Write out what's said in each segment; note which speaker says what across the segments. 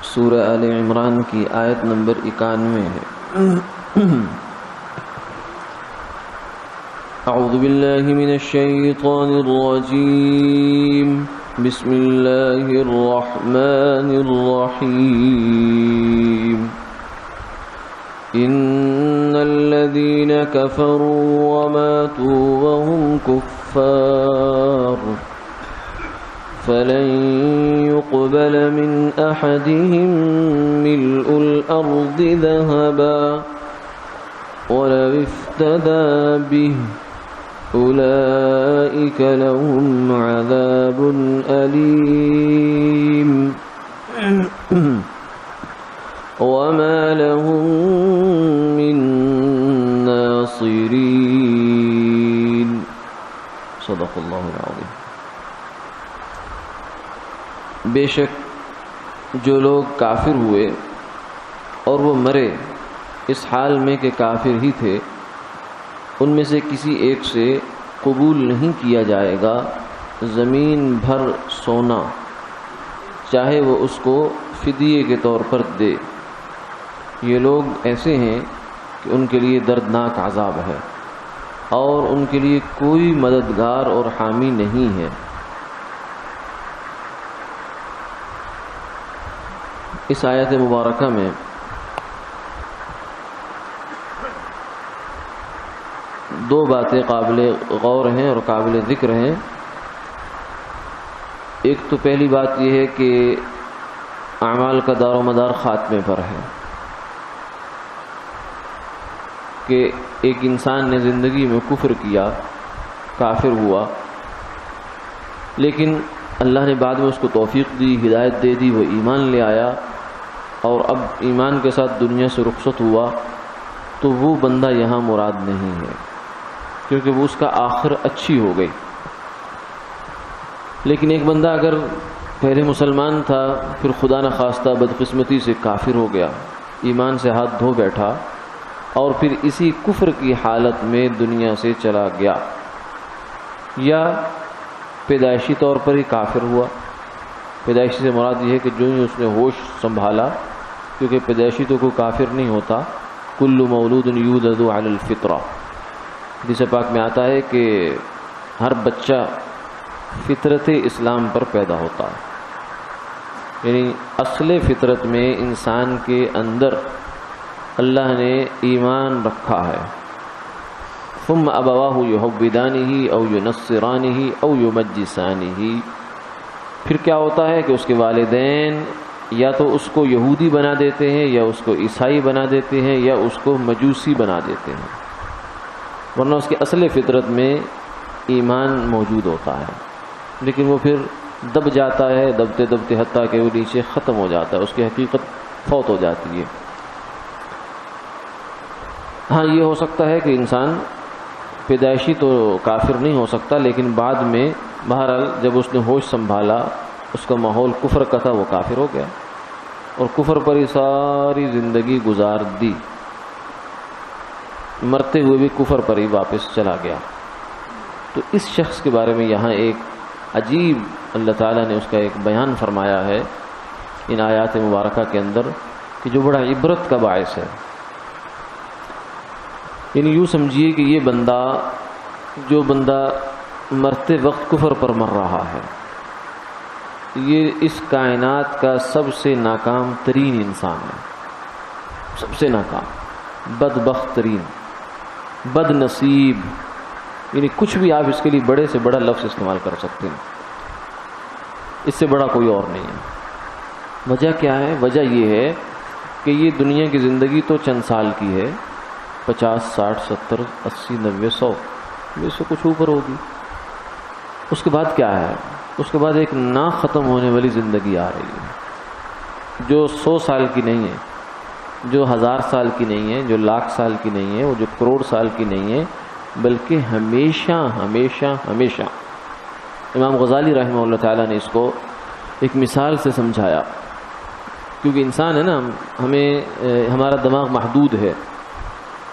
Speaker 1: سورہ آل عمران کی آیت نمبر 91 ہے۔ اعوذ باللہ من الشیطان الرجیم، بسم اللہ الرحمن الرحیم۔ ان الذین کفروا وماتوا وهم کفار فلن يقبل من أحدهم ملء الأرض ذهبا ولو افتدى به أولئك لهم عذاب أليم وما لهم من ناصرين صدق الله العظيم۔ بے شک جو لوگ کافر ہوئے اور وہ مرے اس حال میں کہ کافر ہی تھے، ان میں سے کسی ایک سے قبول نہیں کیا جائے گا زمین بھر سونا، چاہے وہ اس کو فدیے کے طور پر دے۔ یہ لوگ ایسے ہیں کہ ان کے لیے دردناک عذاب ہے اور ان کے لیے کوئی مددگار اور حامی نہیں ہے۔ اس آیت مبارکہ میں دو باتیں قابل غور ہیں اور قابل ذکر ہیں۔ ایک تو پہلی بات یہ ہے کہ اعمال کا دار و مدار خاتمے پر ہے، کہ ایک انسان نے زندگی میں کفر کیا، کافر ہوا، لیکن اللہ نے بعد میں اس کو توفیق دی، ہدایت دے دی، وہ ایمان لے آیا اور اب ایمان کے ساتھ دنیا سے رخصت ہوا، تو وہ بندہ یہاں مراد نہیں ہے، کیونکہ وہ اس کا آخر اچھی ہو گئی۔ لیکن ایک بندہ اگر پہلے مسلمان تھا، پھر خدا نخواستہ بدقسمتی سے کافر ہو گیا، ایمان سے ہاتھ دھو بیٹھا اور پھر اسی کفر کی حالت میں دنیا سے چلا گیا، یا پیدائشی طور پر ہی کافر ہوا۔ پیدائشی سے مراد یہ ہے کہ جو ہی اس نے ہوش سنبھالا، کیونکہ پیدائشی تو کوئی کافر نہیں ہوتا، کل مولود یولد علی الفطرہ، حدیث پاک میں آتا ہے کہ ہر بچہ فطرت اسلام پر پیدا ہوتا ہے، یعنی اصل فطرت میں انسان کے اندر اللہ نے ایمان رکھا ہے۔ ثم ابواہ یحودانہ او ینصرانہ او یمجسانہ، پھر کیا ہوتا ہے کہ اس کے والدین یا تو اس کو یہودی بنا دیتے ہیں، یا اس کو عیسائی بنا دیتے ہیں، یا اس کو مجوسی بنا دیتے ہیں، ورنہ اس کی اصل فطرت میں ایمان موجود ہوتا ہے، لیکن وہ پھر دب جاتا ہے، دبتے دبتے حتیٰ کہ وہ نیچے ختم ہو جاتا ہے، اس کی حقیقت فوت ہو جاتی ہے۔ ہاں یہ ہو سکتا ہے کہ انسان پیدائشی تو کافر نہیں ہو سکتا، لیکن بعد میں بہرحال جب اس نے ہوش سنبھالا، اس کا ماحول کفر کا تھا، وہ کافر ہو گیا اور کفر پر ہی ساری زندگی گزار دی، مرتے ہوئے بھی کفر پر ہی واپس چلا گیا۔ تو اس شخص کے بارے میں یہاں ایک عجیب اللہ تعالیٰ نے اس کا ایک بیان فرمایا ہے ان آیات مبارکہ کے اندر، کہ جو بڑا عبرت کا باعث ہے۔ یعنی یوں سمجھیے کہ یہ بندہ، جو بندہ مرتے وقت کفر پر مر رہا ہے، یہ اس کائنات کا سب سے ناکام ترین انسان ہے، سب سے ناکام، بدبخت ترین، بد نصیب، یعنی کچھ بھی آپ اس کے لیے بڑے سے بڑا لفظ استعمال کر سکتے ہیں، اس سے بڑا کوئی اور نہیں ہے۔ وجہ کیا ہے؟ وجہ یہ ہے کہ یہ دنیا کی زندگی تو چند سال کی ہے، 50 60 70 80 90 100، اس سے کچھ اوپر ہوگی۔ اس کے بعد کیا ہے؟ اس کے بعد ایک نہ ختم ہونے والی زندگی آ رہی ہے، جو 100 سال کی نہیں ہے، جو 1000 سال کی نہیں ہے، جو لاکھ سال کی نہیں ہے، وہ جو کروڑ سال کی نہیں ہے، بلکہ ہمیشہ ہمیشہ ہمیشہ۔ امام غزالی رحمہ اللہ تعالیٰ نے اس کو ایک مثال سے سمجھایا، کیونکہ انسان ہے نا، ہمارا دماغ محدود ہے،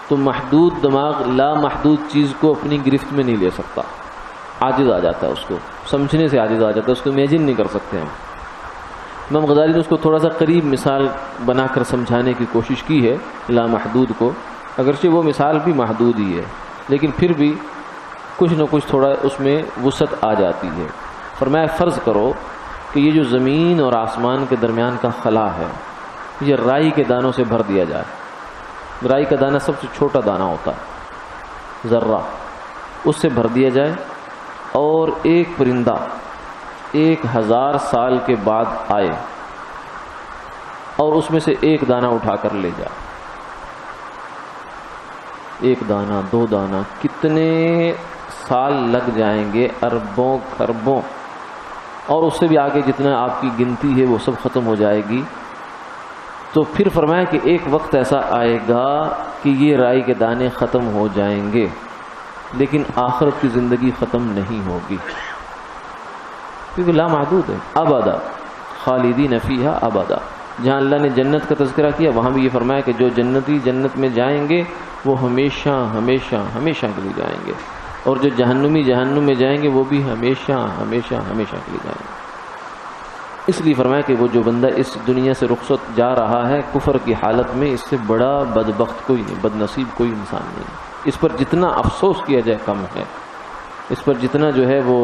Speaker 1: تو محدود دماغ لا محدود چیز کو اپنی گرفت میں نہیں لے سکتا، عاجز آ جاتا ہے، اس کو سمجھنے سے عاجز آ جاتا ہے، اس کو امیجن نہیں کر سکتے ہم۔ امام غزالی نے اس کو تھوڑا سا قریب مثال بنا کر سمجھانے کی کوشش کی ہے لامحدود کو، اگرچہ وہ مثال بھی محدود ہی ہے لیکن پھر بھی کچھ نہ کچھ تھوڑا اس میں وسعت آ جاتی ہے۔ فرمایا فرض کرو کہ یہ جو زمین اور آسمان کے درمیان کا خلا ہے یہ رائی کے دانوں سے بھر دیا جائے۔ رائی کا دانہ سب سے چھوٹا دانہ ہوتا ہے، ذرہ، اس سے بھر دیا جائے اور ایک پرندہ 1000 سال کے بعد آئے اور اس میں سے ایک دانہ اٹھا کر لے جائے۔ ایک دانہ، 2 دانہ، کتنے سال لگ جائیں گے، اربوں خربوں، اور اس سے بھی آگے جتنا آپ کی گنتی ہے وہ سب ختم ہو جائے گی۔ تو پھر فرمایا کہ ایک وقت ایسا آئے گا کہ یہ رائی کے دانے ختم ہو جائیں گے لیکن آخرت کی زندگی ختم نہیں ہوگی، کیونکہ لامحدود ہے، ابدا خالدین فیہا ابدا۔ جہاں اللہ نے جنت کا تذکرہ کیا وہاں بھی یہ فرمایا کہ جو جنتی جنت میں جائیں گے وہ ہمیشہ ہمیشہ ہمیشہ کے لیے جائیں گے، اور جو جہنمی جہنم میں جائیں گے وہ بھی ہمیشہ ہمیشہ ہمیشہ کے لیے جائیں گے۔ اس لیے فرمایا کہ وہ جو بندہ اس دنیا سے رخصت جا رہا ہے کفر کی حالت میں، اس سے بڑا بدبخت کوئی نہیں، بد نصیب کوئی انسان نہیں۔ اس پر جتنا افسوس کیا جائے کم ہے، اس پر جتنا جو ہے وہ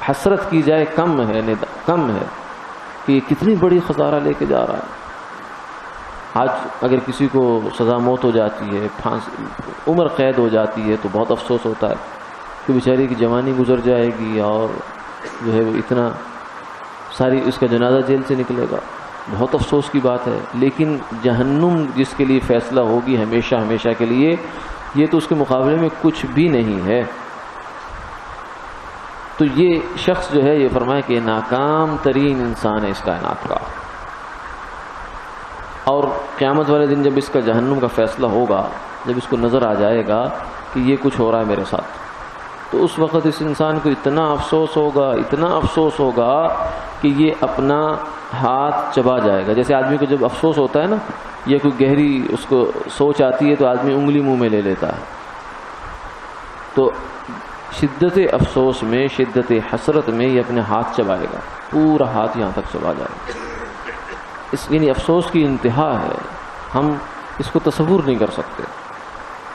Speaker 1: حسرت کی جائے کم ہے کہ یہ کتنی بڑی خسارہ لے کے جا رہا ہے۔ آج اگر کسی کو سزا موت ہو جاتی ہے، عمر قید ہو جاتی ہے تو بہت افسوس ہوتا ہے کہ بیچاری کی جوانی گزر جائے گی اور جو ہے وہ اتنا ساری اس کا جنازہ جیل سے نکلے گا، بہت افسوس کی بات ہے۔ لیکن جہنم جس کے لیے فیصلہ ہوگی ہمیشہ ہمیشہ کے لیے، یہ تو اس کے مقابلے میں کچھ بھی نہیں ہے۔ تو یہ شخص جو ہے یہ فرمایا کہ ناکام ترین انسان ہے اس کائنات کا، اور قیامت والے دن جب اس کا جہنم کا فیصلہ ہوگا، جب اس کو نظر آ جائے گا کہ یہ کچھ ہو رہا ہے میرے ساتھ، تو اس وقت اس انسان کو اتنا افسوس ہوگا کہ یہ اپنا ہاتھ چبا جائے گا۔ جیسے آدمی کو جب افسوس ہوتا ہے نا، یا کوئی گہری اس کو سوچ آتی ہے تو آدمی انگلی منہ میں لے لیتا ہے، تو شدت افسوس میں، شدت حسرت میں یہ اپنے ہاتھ چبائے گا، پورا ہاتھ یہاں تک چبا جائے گا۔ یعنی افسوس کی انتہا ہے، ہم اس کو تصور نہیں کر سکتے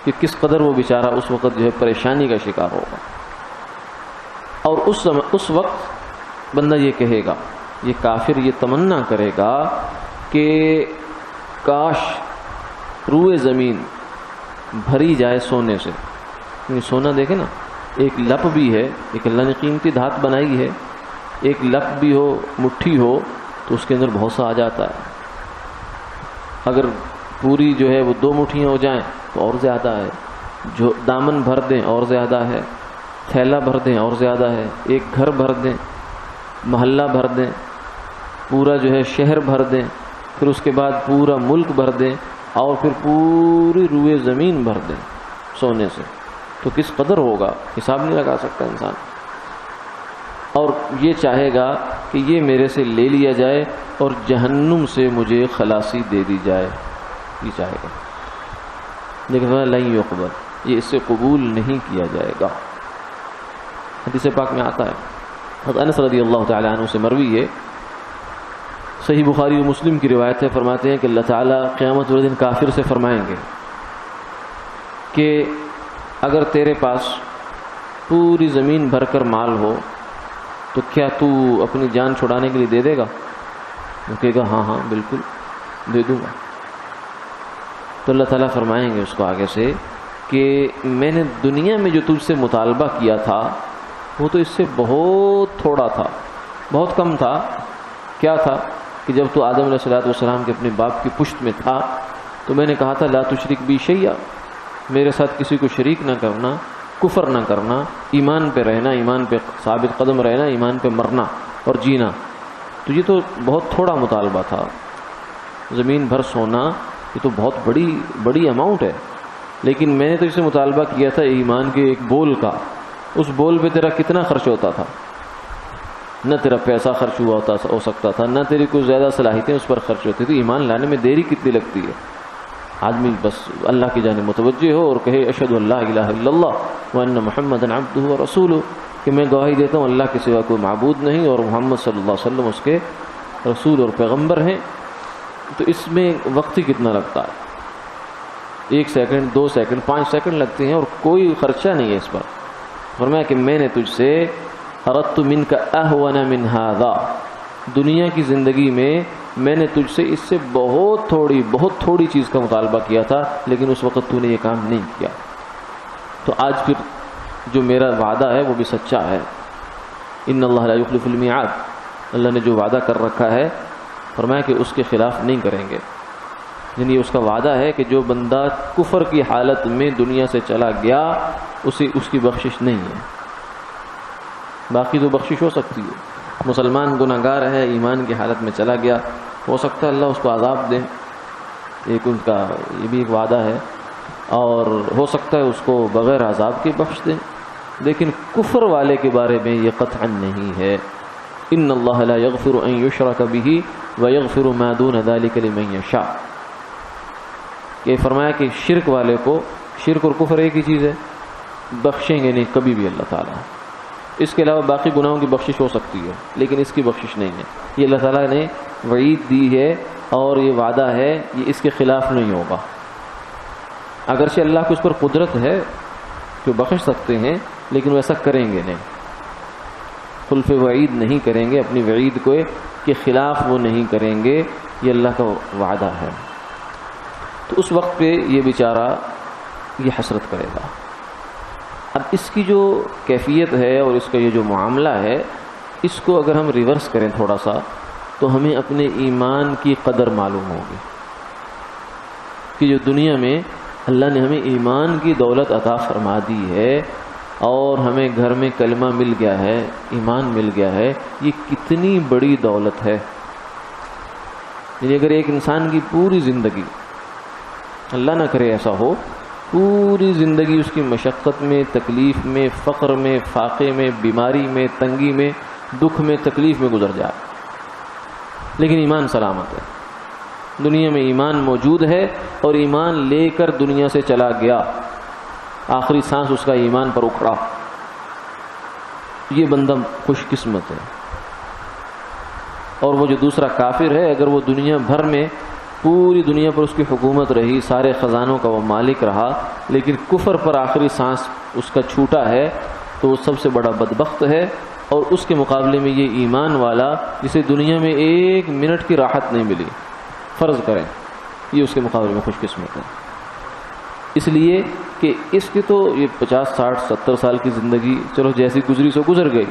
Speaker 1: کہ کس قدر وہ بیچارہ اس وقت جو ہے پریشانی کا شکار ہوگا۔ اور اس وقت بندہ یہ کہے گا، یہ کافر یہ تمنا کرے گا کہ کاش روئے زمین بھری جائے سونے سے۔ یعنی سونا دیکھیں نا، ایک لپ بھی ہے، ایک اللہ نے قیمتی دھات بنائی ہے، ایک لپ بھی ہو، مٹھی ہو تو اس کے اندر بہت سا آ جاتا ہے۔ اگر پوری جو ہے وہ 2 مٹھیاں ہو جائیں تو اور زیادہ ہے، جو دامن بھر دیں اور زیادہ ہے، تھیلا بھر دیں اور زیادہ ہے، ایک گھر بھر دیں، محلہ بھر دیں، پورا جو ہے شہر بھر دیں، پھر اس کے بعد پورا ملک بھر دیں، اور پھر پوری روئے زمین بھر دیں سونے سے، تو کس قدر ہوگا حساب نہیں لگا سکتا انسان۔ اور یہ چاہے گا کہ یہ میرے سے لے لیا جائے اور جہنم سے مجھے خلاصی دے دی جائے، یہ چاہے گا، لیکن لن یقبل، یہ اس سے قبول نہیں کیا جائے گا۔ حدیث پاک میں آتا ہے، حضرت انس رضی اللہ تعالی عنہ سے مروی ہے، صحیح بخاری و مسلم کی روایت ہے، فرماتے ہیں کہ اللہ تعالیٰ قیامت والے دن کافر سے فرمائیں گے کہ اگر تیرے پاس پوری زمین بھر کر مال ہو تو کیا تو اپنی جان چھڑانے کے لیے دے دے گا؟ وہ کہے گا ہاں ہاں بالکل دے دوں گا۔ تو اللہ تعالیٰ فرمائیں گے اس کو آگے سے کہ میں نے دنیا میں جو تجھ سے مطالبہ کیا تھا وہ تو اس سے بہت تھوڑا تھا، بہت کم تھا۔ کیا تھا؟ کہ جب تو آدم علیہ السلام کے اپنے باپ کی پشت میں تھا تو میں نے کہا تھا لا تشرک بی شیئا، میرے ساتھ کسی کو شریک نہ کرنا، کفر نہ کرنا، ایمان پہ رہنا، ایمان پہ ثابت قدم رہنا، ایمان پہ مرنا اور جینا۔ تو یہ تو بہت تھوڑا مطالبہ تھا، زمین بھر سونا یہ تو بہت بڑی اماؤنٹ ہے، لیکن میں نے تو اسے مطالبہ کیا تھا ایمان کے ایک بول کا، اس بول پہ تیرا کتنا خرچ ہوتا تھا؟ نہ تیرا پیسہ خرچ ہو سکتا تھا، نہ تیری کوئی زیادہ صلاحیتیں اس پر خرچ ہوتی تھی۔ ایمان لانے میں دیری کتنی لگتی ہے؟ آدمی بس اللہ کی جانب متوجہ ہو اور کہے اشہد ان لا الہ الا اللہ وان محمدا عبدہ ورسولہ، کہ میں گواہی دیتا ہوں اللہ کے سوا کوئی معبود نہیں اور محمد صلی اللہ علیہ وسلم اس کے رسول اور پیغمبر ہیں، تو اس میں وقت ہی کتنا لگتا ہے، 1 سیکنڈ 2 سیکنڈ 5 سیکنڈ لگتے ہیں اور کوئی خرچہ نہیں ہے اس پر۔ فرمایا کہ میں نے تجھ سے اردت منک اہون من ھذا، دنیا کی زندگی میں نے تجھ سے اس سے بہت تھوڑی چیز کا مطالبہ کیا تھا، لیکن اس وقت تو نے یہ کام نہیں کیا، تو آج پھر جو میرا وعدہ ہے وہ بھی سچا ہے۔ ان اللہ لا یخلف المیعاد، اللہ نے جو وعدہ کر رکھا ہے فرمایا کہ اس کے خلاف نہیں کریں گے، یعنی اس کا وعدہ ہے کہ جو بندہ کفر کی حالت میں دنیا سے چلا گیا اسے اس کی بخشش نہیں ہے، باقی تو بخشش ہو سکتی ہے۔ مسلمان گناہ گار ہے، ایمان کی حالت میں چلا گیا، ہو سکتا ہے اللہ اس کو عذاب دے، ایک ان کا یہ بھی ایک وعدہ ہے، اور ہو سکتا ہے اس کو بغیر عذاب کے بخش دیں، لیکن کفر والے کے بارے میں یہ قطعا نہیں ہے۔ ان اللہ لا یغفر ان یشرک بہ ویغفر ما دون ذلک لمن یشاء، کہ فرمایا کہ شرک والے کو، شرک اور کفر ایک ہی چیز ہے، بخشیں گے نہیں کبھی بھی اللہ تعالیٰ، اس کے علاوہ باقی گناہوں کی بخشش ہو سکتی ہے لیکن اس کی بخشش نہیں ہے، یہ اللہ تعالیٰ نے وعید دی ہے اور یہ وعدہ ہے، یہ اس کے خلاف نہیں ہوگا، اگرچہ اللہ کو اس پر قدرت ہے کہ بخش سکتے ہیں لیکن وہ ایسا کریں گے نہیں، خلف وعید نہیں کریں گے، اپنی وعید کو کے خلاف وہ نہیں کریں گے، یہ اللہ کا وعدہ ہے۔ تو اس وقت پہ یہ بیچارہ یہ حسرت کرے گا۔ اب اس کی جو کیفیت ہے اور اس کا یہ جو معاملہ ہے، اس کو اگر ہم ریورس کریں تھوڑا سا تو ہمیں اپنے ایمان کی قدر معلوم ہوگی کہ جو دنیا میں اللہ نے ہمیں ایمان کی دولت عطا فرما دی ہے اور ہمیں گھر میں کلمہ مل گیا ہے، ایمان مل گیا ہے، یہ کتنی بڑی دولت ہے۔ یعنی اگر ایک انسان کی پوری زندگی، اللہ نہ کرے ایسا ہو، پوری زندگی اس کی مشقت میں، تکلیف میں، فقر میں، فاقے میں، بیماری میں، تنگی میں، دکھ میں، تکلیف میں گزر جائے، لیکن ایمان سلامت ہے، دنیا میں ایمان موجود ہے اور ایمان لے کر دنیا سے چلا گیا، آخری سانس اس کا ایمان پر اکھڑا، یہ بندہ خوش قسمت ہے۔ اور وہ جو دوسرا کافر ہے، اگر وہ دنیا بھر میں پوری دنیا پر اس کی حکومت رہی، سارے خزانوں کا وہ مالک رہا، لیکن کفر پر آخری سانس اس کا چھوٹا ہے، تو وہ سب سے بڑا بدبخت ہے، اور اس کے مقابلے میں یہ ایمان والا جسے دنیا میں 1 منٹ کی راحت نہیں ملی، فرض کریں، یہ اس کے مقابلے میں خوش قسمت ہے۔ اس لیے کہ اس کی تو یہ 50 60 70 سال کی زندگی چلو جیسی گزری سو گزر گئی،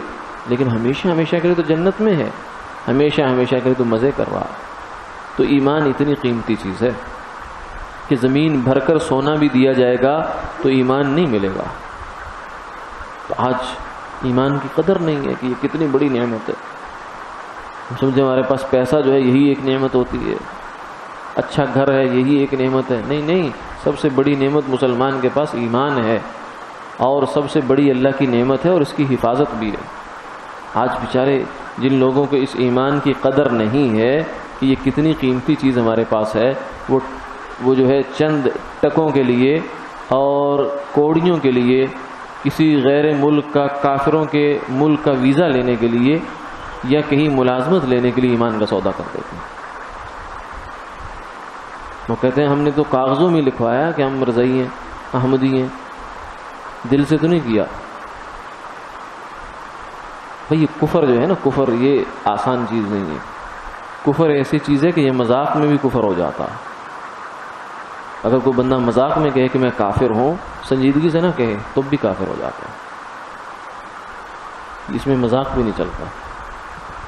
Speaker 1: لیکن ہمیشہ ہمیشہ کے لیے تو جنت میں ہے، ہمیشہ ہمیشہ کے لیے تو مزے کر رہا۔ تو ایمان اتنی قیمتی چیز ہے کہ زمین بھر کر سونا بھی دیا جائے گا تو ایمان نہیں ملے گا۔ تو آج ایمان کی قدر نہیں ہے کہ یہ کتنی بڑی نعمت ہے۔ ہم سمجھے ہمارے پاس پیسہ جو ہے یہی ایک نعمت ہوتی ہے، اچھا گھر ہے یہی ایک نعمت ہے، نہیں نہیں، سب سے بڑی نعمت مسلمان کے پاس ایمان ہے، اور سب سے بڑی اللہ کی نعمت ہے اور اس کی حفاظت بھی ہے۔ آج بیچارے جن لوگوں کو اس ایمان کی قدر نہیں ہے کہ یہ کتنی قیمتی چیز ہمارے پاس ہے، وہ جو ہے چند ٹکوں کے لیے اور کوڑیوں کے لیے کسی غیر ملک کا، کافروں کے ملک کا ویزا لینے کے لیے یا کہیں ملازمت لینے کے لیے ایمان کا سودا کر دیتے ہیں۔ وہ کہتے ہیں ہم نے تو کاغذوں میں لکھوایا کہ ہم مرزائی ہیں، احمدی ہیں، دل سے تو نہیں کیا۔ بھئی یہ کفر جو ہے نا، کفر یہ آسان چیز نہیں ہے، کفر ایسی چیز ہے کہ یہ مذاق میں بھی کفر ہو جاتا ہے۔ اگر کوئی بندہ مذاق میں کہے کہ میں کافر ہوں، سنجیدگی سے نہ کہے تو بھی کافر ہو جاتا ہے، اس میں مذاق بھی نہیں چلتا۔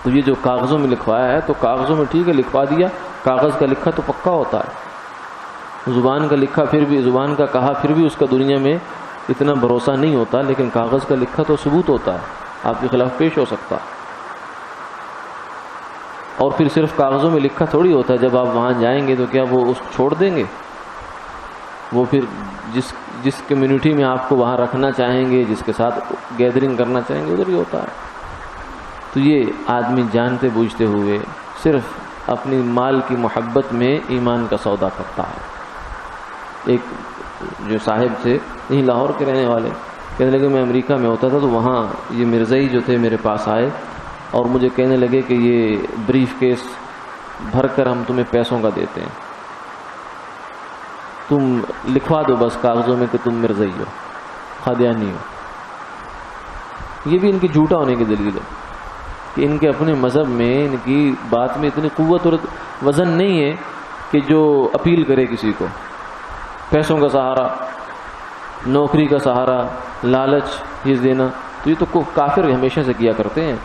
Speaker 1: تو یہ جو کاغذوں میں لکھوایا ہے تو کاغذوں میں ٹھیک ہے لکھوا دیا، کاغذ کا لکھا تو پکا ہوتا ہے، زبان کا لکھا پھر بھی، زبان کا کہا پھر بھی اس کا دنیا میں اتنا بھروسہ نہیں ہوتا، لیکن کاغذ کا لکھا تو ثبوت ہوتا ہے، آپ کے خلاف پیش ہو سکتا۔ اور پھر صرف کاغذوں میں لکھا تھوڑی ہوتا ہے، جب آپ وہاں جائیں گے تو کیا وہ اس کو چھوڑ دیں گے؟ وہ پھر جس کمیونٹی میں آپ کو وہاں رکھنا چاہیں گے، جس کے ساتھ گیدرنگ کرنا چاہیں گے، ادھر ہی ہوتا ہے۔ تو یہ آدمی جانتے بوجھتے ہوئے صرف اپنی مال کی محبت میں ایمان کا سودا کرتا ہے۔ ایک جو صاحب تھے یہیں لاہور کے رہنے والے، کہنے لگے میں امریکہ میں ہوتا تھا تو وہاں یہ مرزائی جو تھے میرے پاس آئے اور مجھے کہنے لگے کہ یہ بریف کیس بھر کر ہم تمہیں پیسوں کا دیتے ہیں، تم لکھوا دو بس کاغذوں میں کہ تم مرزائی ہو، قادیانی ہو۔ یہ بھی ان کی جھوٹا ہونے کی دلیل ہے کہ ان کے اپنے مذہب میں ان کی بات میں اتنی قوت اور وزن نہیں ہے کہ جو اپیل کرے کسی کو۔ پیسوں کا سہارا، نوکری کا سہارا، لالچ یہ دینا، تو یہ تو کافر ہمیشہ سے کیا کرتے ہیں۔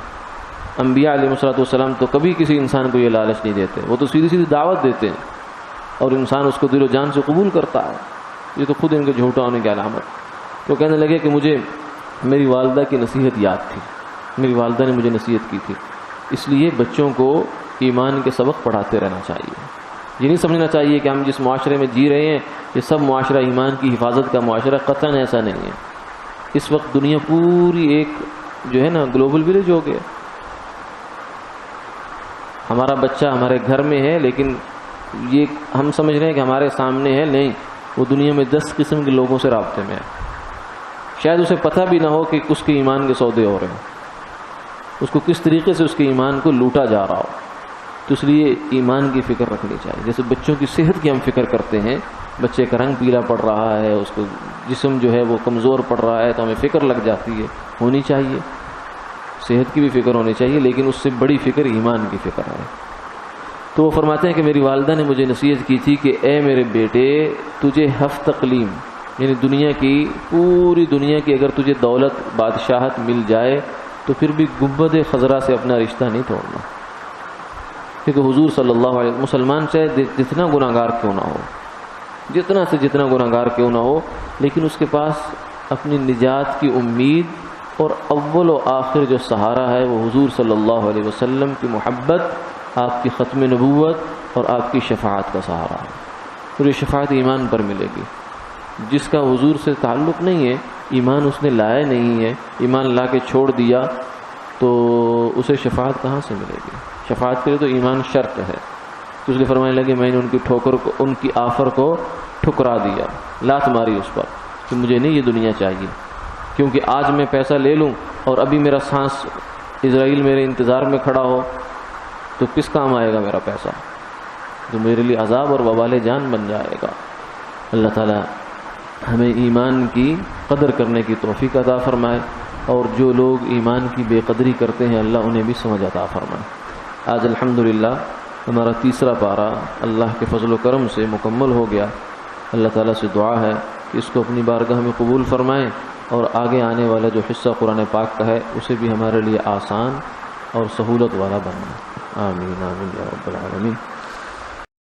Speaker 1: انبیاء علیہ السلام تو کبھی کسی انسان کو یہ لالچ نہیں دیتے، وہ تو سیدھی سیدھی دعوت دیتے ہیں اور انسان اس کو دل و جان سے قبول کرتا ہے۔ یہ تو خود ان کے جھوٹا ہونے کی علامت۔ تو کہنے لگے کہ مجھے میری والدہ کی نصیحت یاد تھی، میری والدہ نے مجھے نصیحت کی تھی، اس لیے بچوں کو ایمان کے سبق پڑھاتے رہنا چاہیے۔ یہ نہیں سمجھنا چاہیے کہ ہم جس معاشرے میں جی رہے ہیں یہ سب معاشرہ ایمان کی حفاظت کا معاشرہ، قطعاً ایسا نہیں ہے۔ اس وقت دنیا پوری ایک جو ہے نا گلوبل ولیج ہو گیا۔ ہمارا بچہ ہمارے گھر میں ہے لیکن یہ ہم سمجھ رہے ہیں کہ ہمارے سامنے ہے، نہیں، وہ دنیا میں 10 قسم کے لوگوں سے رابطے میں ہے، شاید اسے پتہ بھی نہ ہو کہ اس کے ایمان کے سودے ہو رہے ہیں، اس کو کس طریقے سے اس کے ایمان کو لوٹا جا رہا ہو۔ تو اس لیے ایمان کی فکر رکھنی چاہیے۔ جیسے بچوں کی صحت کی ہم فکر کرتے ہیں، بچے کا رنگ پیلا پڑ رہا ہے، اس کو جسم جو ہے وہ کمزور پڑ رہا ہے تو ہمیں فکر لگ جاتی ہے، ہونی چاہیے، صحت کی بھی فکر ہونی چاہیے، لیکن اس سے بڑی فکر ایمان کی فکر ہے۔ تو وہ فرماتے ہیں کہ میری والدہ نے مجھے نصیحت کی تھی کہ اے میرے بیٹے، تجھے ہفت تقلیم یعنی دنیا کی، پوری دنیا کی اگر تجھے دولت بادشاہت مل جائے تو پھر بھی گنبد خضرا سے اپنا رشتہ نہیں توڑنا، کیونکہ حضور صلی اللہ علیہ وسلم، مسلمان چاہے جتنا گناہ گار کیوں نہ ہو، جتنا سے جتنا گناہ گار کیوں نہ ہو، لیکن اس کے پاس اپنی نجات کی امید اور اول و آخر جو سہارا ہے وہ حضور صلی اللہ علیہ وسلم کی محبت، آپ کی ختم نبوت اور آپ کی شفاعت کا سہارا ہے۔ اور یہ شفاعت ایمان پر ملے گی۔ جس کا حضور سے تعلق نہیں ہے، ایمان اس نے لایا نہیں ہے، ایمان لا کے چھوڑ دیا، تو اسے شفاعت کہاں سے ملے گی؟ شفاعت کے لیے تو ایمان شرط ہے۔ تو اس لیے فرمانے لگے میں نے ان کی ٹھوکر کو، ان کی آفر کو ٹھکرا دیا، لات ماری اس پر کہ مجھے نہیں یہ دنیا چاہیے، کیونکہ آج میں پیسہ لے لوں اور ابھی میرا سانس اسرائیل میرے انتظار میں کھڑا ہو تو کس کام آئے گا میرا پیسہ؟ جو میرے لیے عذاب اور وبال جان بن جائے گا۔ اللہ تعالی ہمیں ایمان کی قدر کرنے کی توفیق عطا فرمائے، اور جو لوگ ایمان کی بے قدری کرتے ہیں اللہ انہیں بھی سمجھ عطا فرمائے۔ آج الحمدللہ ہمارا تیسرا پارہ اللہ کے فضل و کرم سے مکمل ہو گیا۔ اللہ تعالیٰ سے دعا ہے کہ اس کو اپنی بارگاہ میں قبول فرمائیں، اور آگے آنے والا جو حصہ قرآن پاک کا ہے اسے بھی ہمارے لیے آسان اور سہولت والا بنائیں۔ آمین آمین یا رب العالمین۔